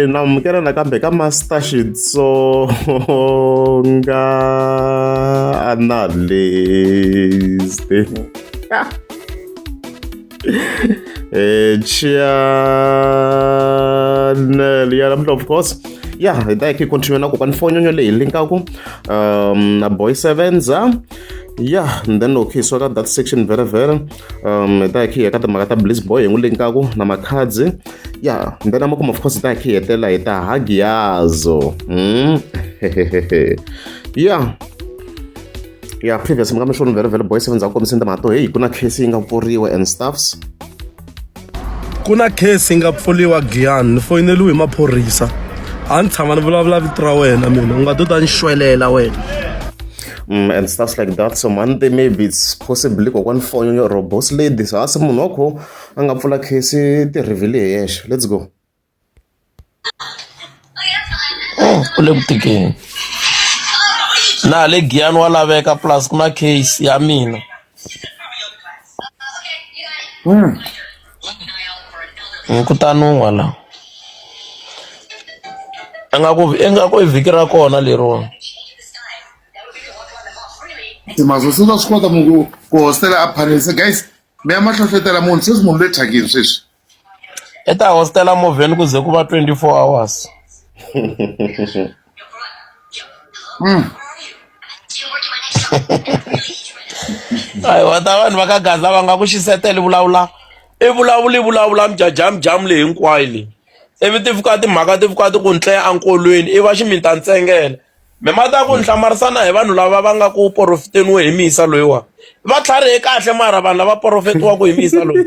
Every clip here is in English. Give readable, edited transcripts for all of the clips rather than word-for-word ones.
namukela nakambe ka Master Xitsonga analyst channel ya namuntlha of course hi ta hi continue na Kokwani Fonyonyo leyi linkaku na Boysevenza and then okay so that section very hi ta hi ya ka timhaka ta Blissbouy hi n'wi linkaku na Makhadzi and then amakuma of course hi ta hi hetela hi ta Hagiazo previous mga mishoni very Boysevenza ku kombisa timhaka to hey kuna case yi nga pfuriwa and stuffs. Kuna case nga pfuliwa Giyani ni foyineliwe hi maphorisa a ni tshama ni vulavula vito ra wena mina u nga to ta ni xwelela wena and stuff like that. So Monday maybe it's possibly Kokwani Fonyonyo or boss lady so ase munhu wako a nga pfula case ti reveal hi yexe. Let's go. Ule kutikeni na le Giyani wa laveka plus kuna case ya mina kutani wala engaku vhiki ra kona lero mazo swi swi kota munhu ku hostela a phanisa guys me ya mahlohlotela munhu sweswi munhu loyi thakini sweswi eta hostela moveni ku ze ku va 24 hours ai wata vanhu va ka Gaza va nga ku xisetela vulavula vulavula mjam leyi hinkwayo leyi ivi ti fika timhaka ti fika ti ku ntleya ankolweni i va ximita ntsengele me mata ku nhlamarisana hi vanhu lava va nga ku profiteniwe hi misa loyiwa va tlharihe kahle mara vanhu lava profetiwa ku hi misa loyi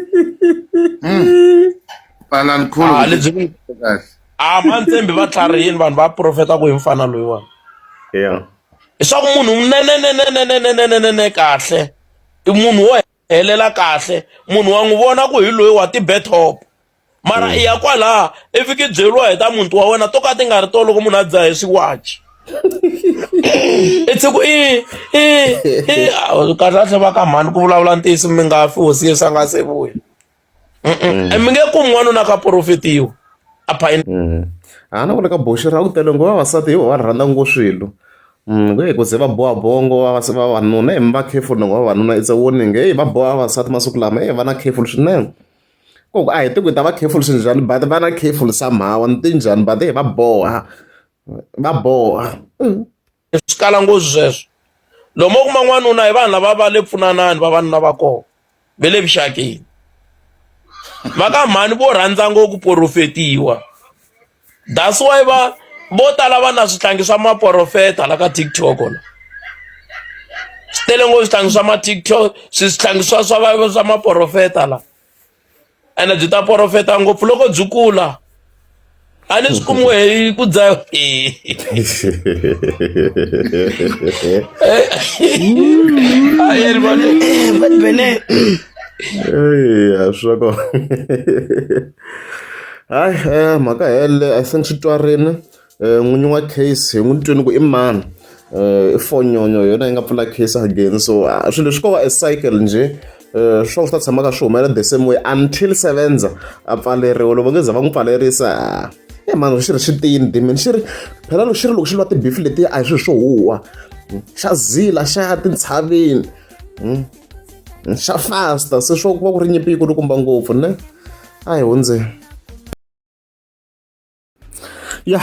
mantsembi va tlharihini vanhu va profeta ku hi mfana loyiwa i swa ku munhu nenenenenenenenenene kahle i munhu wo helela kahle munhu wa n'wi vona ku hi loyi wa ti-betop mara i ya kwalaha i fiki byeriwa hi ta muti wa wena to ka ti nga ri to loko munhu a dzaha hi swiwachi it's ku kahle va ka mhani ku vulavula ntiyiso mi nga fi hosi yesu a nga se vuya mi nge kumi n'wanuna ka profetiwa a na ku le ka boxi ra ku tele ngo vavasati hi va rhandza ngo swilo ku ze va boha bongo vavanuna mi va careful ngo vavanuna it's a warning va boha vavasati masiku lama va na careful swinene ku a hi tiku hi ta va careful swinjhani but va na careful somehow ni tinjhani but va boha swi kala ngopfu sweswo lomu kuma n'wanuna hi vanhu lava va le pfunanani vavanuna va kona ve le vuxakeni va ka mhani vo rhandza ngopfu profetiwa that's why vo tala va na swihlangi swa maprofeta la ka TikTok la swi tele ngopfu swihlangi swa ma-TikTok swihlangi swa maprofeta la ene byi ta profeta ngopfu loko byi kula a ni swi kumiwe hi ku dzayo swako hayi mhaka hele I think swi twarini n'winyi wa case hi n'wi twini ku i mani i Fonyonyo yona yi nga pfula case again so swilo leswi ko va a cycle nje swi ta tshama ka swi humelela the same way until Sevenza a pfaleriwa loko va nge za va n'wi pfalerisa mani xi ri xi tiyini dimini xi ri phela loko xi ri loko xi lwa tibifi letiya a hi swilo swo huwa xa zila xa ya tintshaveni xa fasta se swo ku va ku ri nyimpi yi kulukumba ngopfu ne a hi hundzeni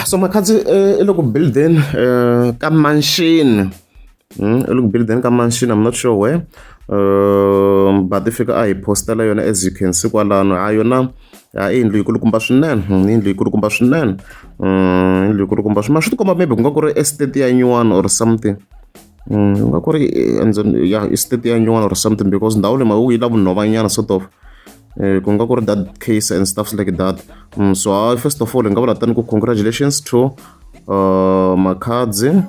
so Makhadzi i loko building ka mansion ka mansion I'm not sure where but i fika a hi postela yona as you can see kwalano yona i yindlu yikulukumba swinene yindlu yikulukumba swinene ma swi tikomba maybe ku nga ku ri estate ya nyuwana or something ku nga ku ri estate ya nyuwana or something because ndhawu leyi mawu yi la vunhovanyana sort of ku nga ku ri that case and stuff like that so first of all hi nga vula tani ku congratulations to Makhadzi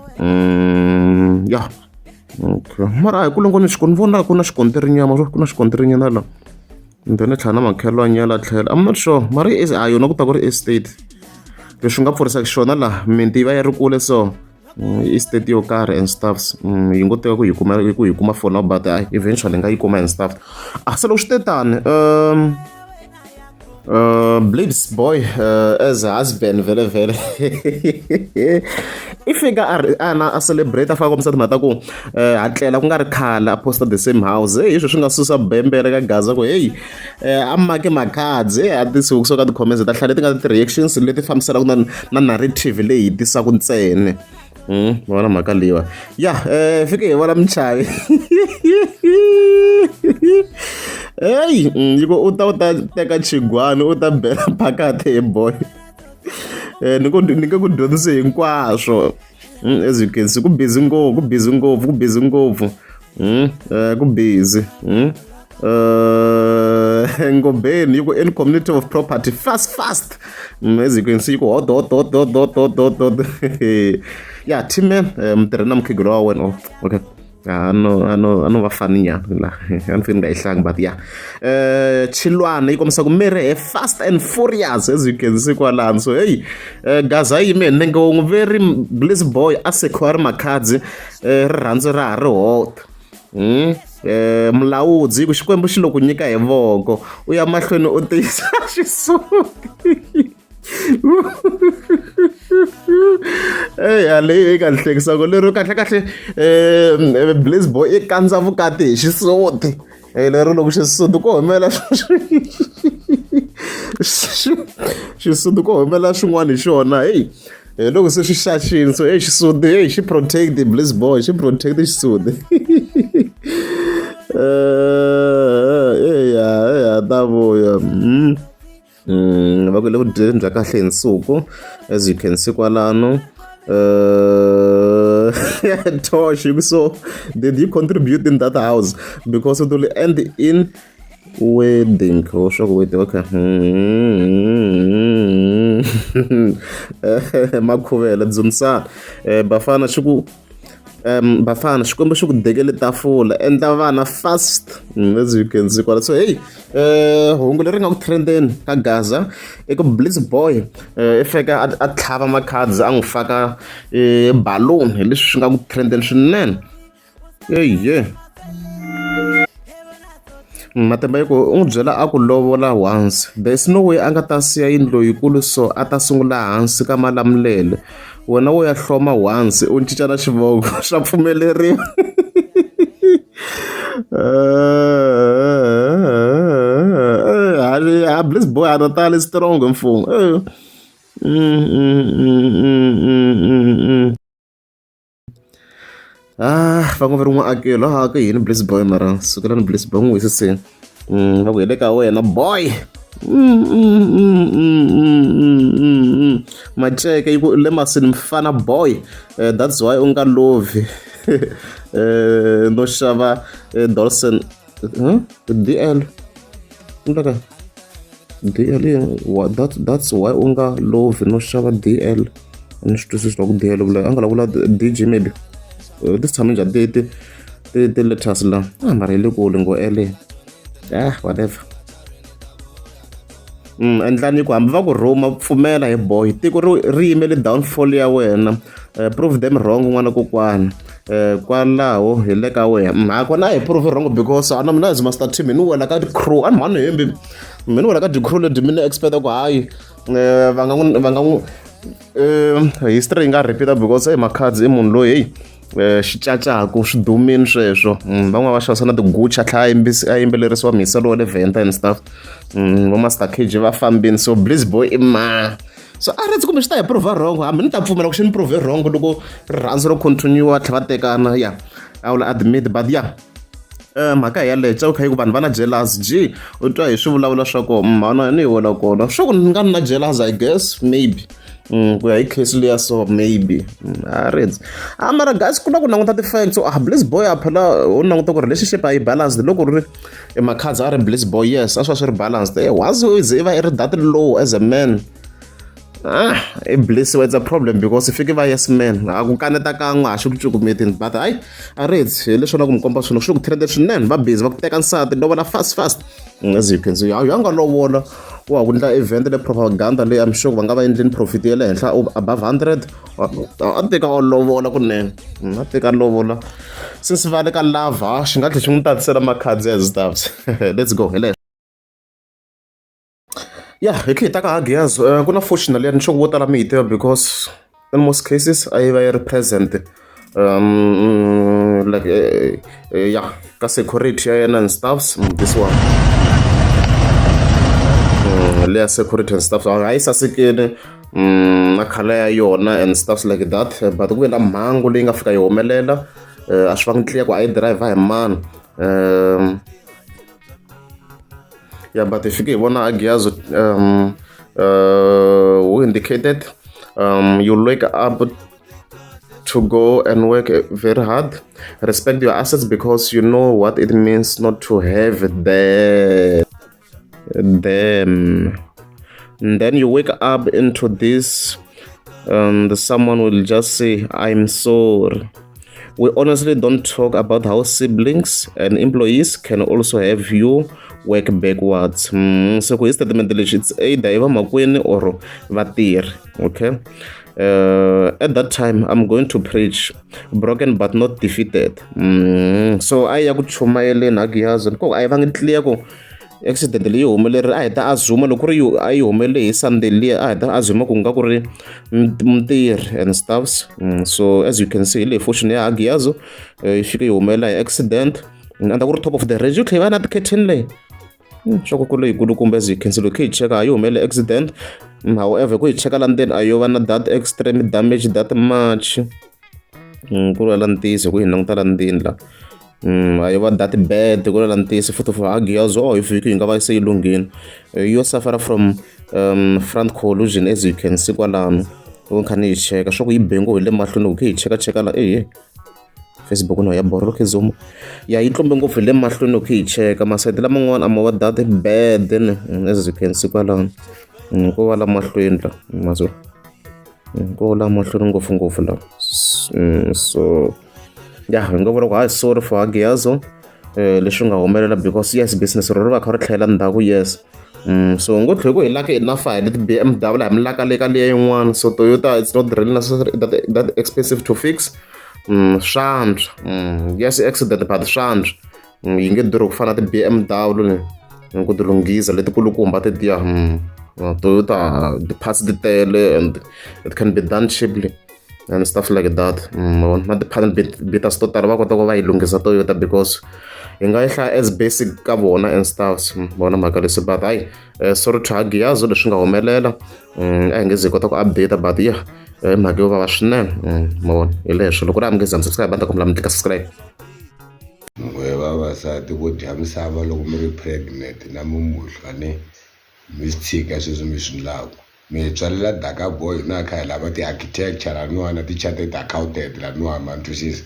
okay mara hi ku loko ni vona ku na xikontirinyana la then tlhela na makhelwanyana tlhela I'm not sure mara yona ku ta ku ri estate leswi nga pfurisaka xona la mimiti yi va yi ri kule so i state yo karhi and stuffs yi ngo teka ku yi kuma for now but eventually nga yi kuma and stuff se loko swi te tani Blissbouy as a husband vele i fika a celebrate a faka komisa timhaka ku a tlela ku nga ri khale a posta the same house hi sweswi nga susa bembele ka gaza ku hey a make Makhadzi a tisiwi kusuka ka ti-comments ta hlaya leti nga ti-reactions leti fambisanaka na narrative leyi hi tisaka ntsene vona mhaka liwa ya fike hi vona michavi hey yiko u ta teka chigwani u ta bela phakati hey boy ni nga ku dyondzise hinkwaswo as you can see ku busy ngopfu ku busy ngobeni yiko any community of property fast as you can see yiko hot yeah team man mtirha na mukhegelo wa wena okay ano vafani nyana la anifini nga ihlangi but yeah chilwana yi kombisa ku miri fast and furious as you can see kwalani so hey gaza yime nenge wun'we very Blissbouy a sekhwari Makhadzi rirhandzu ra ha ri hot mulawudzi ku xikwembu xi lo ku nyika hi voko u ya mahlweni u tiyisa xisuti leyi ka hlekisako lero kahle Blissbouy i kandza vukati hi xisuti lero loko xisuti ko humela xisuti ko humela swin'wana hi xona hey loko se swi xaxini so xisuti xi protect Blissbouy xi protect xisuti ta vuya va ku le ku dyeni bya kahle hi nsuku as you can see kwalano Tosh so did you contribute in that house because it will end in wedding okay makhuvela dzumsana bafana xikwembu xi ku dekele tafula endla vana fast as you can see kwala so hey hungu leri nga ku trendeni ka gaza eka Blissbouy i fika a tlhava Makhadzi a n'wi faka balloon hi leswi swi nga ku trendeni swinene matemba yi ku u n'wi byela a ku lovola once there's no way a nga ta siya yindlu yikulu so a ta sungula hansi ka malamulele wena wo ya hloma once u cinca na xivoko swa pfumeleriwa Blissbouy a tali strong mfumo va ngo va ri n'wiakelo ka yini Blissbouy mara sukela ni Blissbouy n'wi wisisini va ku hi le ka wena boy Macheke yi ku le masini mfana boy that's why u nga lovi no xava Dolson DL ndaka DL that's why u nga lovi no xava DL ni swi twisisi ku DL vula a nga vula DJ maybe this time njhani ti letters la mara yi le kule ngo L whatever endlani ku hambi va ku rhuma pfumela hi boy tiko ri yimele downfall ya wena prove them wrong n'wana kokwani kwalaho hi le ka wena hakona hi prove wrong because ana mina as master team ni wela ka crew ani mhani hembi mina wela ka crew leti mina expect ku hayi va nga history nga repeat because Makhadzi i munhu loyi xicacako swi dumini sweswo van'wana va xavisa na tigucha tlhaya a yimbeleriwa miselo wa le Venda and stuff vo Master KG va fambini so Blissbouy i ma so a ri kumbe swi ta hi prove wrong hambi ni ta pfumela ku xi ni prove wrong loko rirhandzu ro continue tlhe va tekana ya I will admit but yeah mhaka yaleyo ca kha yi ku vanhu va na jealous u twa hi swivulavula swa ku mhana ni hi wela kona swa ku ni nga ni na jealous I guess maybe ku ya hi case liya so maybe mara guys ku na ku languta ti-facts so Blissbouy a phela u languta ku relationship a yi balanced loko ri Makhadzi a ri Blissbouy yes a swi ri balanced once i va i ri that low as a man Blissbouy it's a problem because if you yes man a ku kaneta kan'we a xi ku cukumetini but hayi a ri hi leswi na ku mi komba swona swi ku trende swinene va busy va ku teka nsati lovola fast as you can see ya nga lovola ku va ku endla event le propaganda leyi I'm sure va nga va endleni profit ya le henhla above 100 a teka a lovola kunene a teka lovola since va le ka lava xi nga tlhe xi n'wi tatisela Makhadzi as stuffs let's go hi yeah hi khe hi ta ka Hagiazo ku na fortunately ya ni sure vo tala mi yi tiva because in most cases a yi va yi ri present like yeah ka security ya yena and stuffs this one leya security and stuff a yi sasekile na khala ya yona and stuff like that but ku ve na mhangu leyi nga fika yi humelela a swi va ngi tliya ku a yi drive hi mani yeah but hi fike hi vona Hagiazo who indicated you'll wake up to go and work very hard, respect your assets because you know what it means not to have them. And then you wake up into this and someone will just say, I'm sorry. We honestly don't talk about how siblings and employees can also have you work backwards. So ku statement lexi it's either va makwini or vatirhi, okay? At that time I'm going to preach broken but not defeated. So a ya ku chumayeleni Hagiazo ko a yi vangi clear ku accident leyi humeleri a hi ta azuma loko ri a yi humelele hi Sunday liya a hi ta azuma ku nga ku ri mutirhi and stuffs. So as you can see leyi fortune ya Hagiazo yi fike yi humelela hi accident and ku ri top of the range you tlhe va na tikhetheni leyi xoko ku leyikulukumba as you can see loko hi cheka a yi humelele accident. However ku hi cheka la ndzeni a yo va na that extreme damage that much ku ri la ntiyiso ku hi languta la ndzeni la a yo va that bad ku ri la ntiyiso futhi for Hagiazo hi fiki hi nga va se yi lunghini yo suffer from front collision as you can see kwalano ku kha ni hi cheka swa ku yi bengo hi le mahlweni loko hi cheka la Facebook no ya borro ke zoom ya yi tlombe ngopfu hi le mahlweni loko hi cheka masayiti laman'wana a ma va that bad as you can see kwalano ko va la mahlweni la mazo ko la mahlweni ngopfu la so yeah hi nga vona ku sorry for Hagiazo leswi nga humelela because yes business ro va kha ri tlhela ndzhaku yes so ngo tlhe ku hi laka enough hi leti BMW hi milaka le ka leya yin'wana so Toyota it's not really necessary that expensive to fix swantswa yes accident but swantswa yi nge durhi ku fana ti BMW ku ti lunghisa leti kulukumba ti tiya Toyota the parts ti tele and it can be done cheaply and stuff like that na ti-panel beaters to tala va kota ku va yi lunghisa Toyota because hi nga yi hlaya as basic ka vona and stuffs vona mhaka leswi but hayi sorry to Hagiazo leswi nga humelela a hi nge zi hi kota ku update but yeah mhaka yo vava swinene ma vona hi leswo loko ri a mi nge zami subscribe a ni ta kombela mi tlika subscribe we vavasati vo dya misava loko mi ri pregnant na mumuhlwa ne mi swi tshika sweswi mi swi ndlaku mi tswalela daka boy na kha hi lava ti-architecture laniwana ti-chartered accountant laniwana ma ni twisisa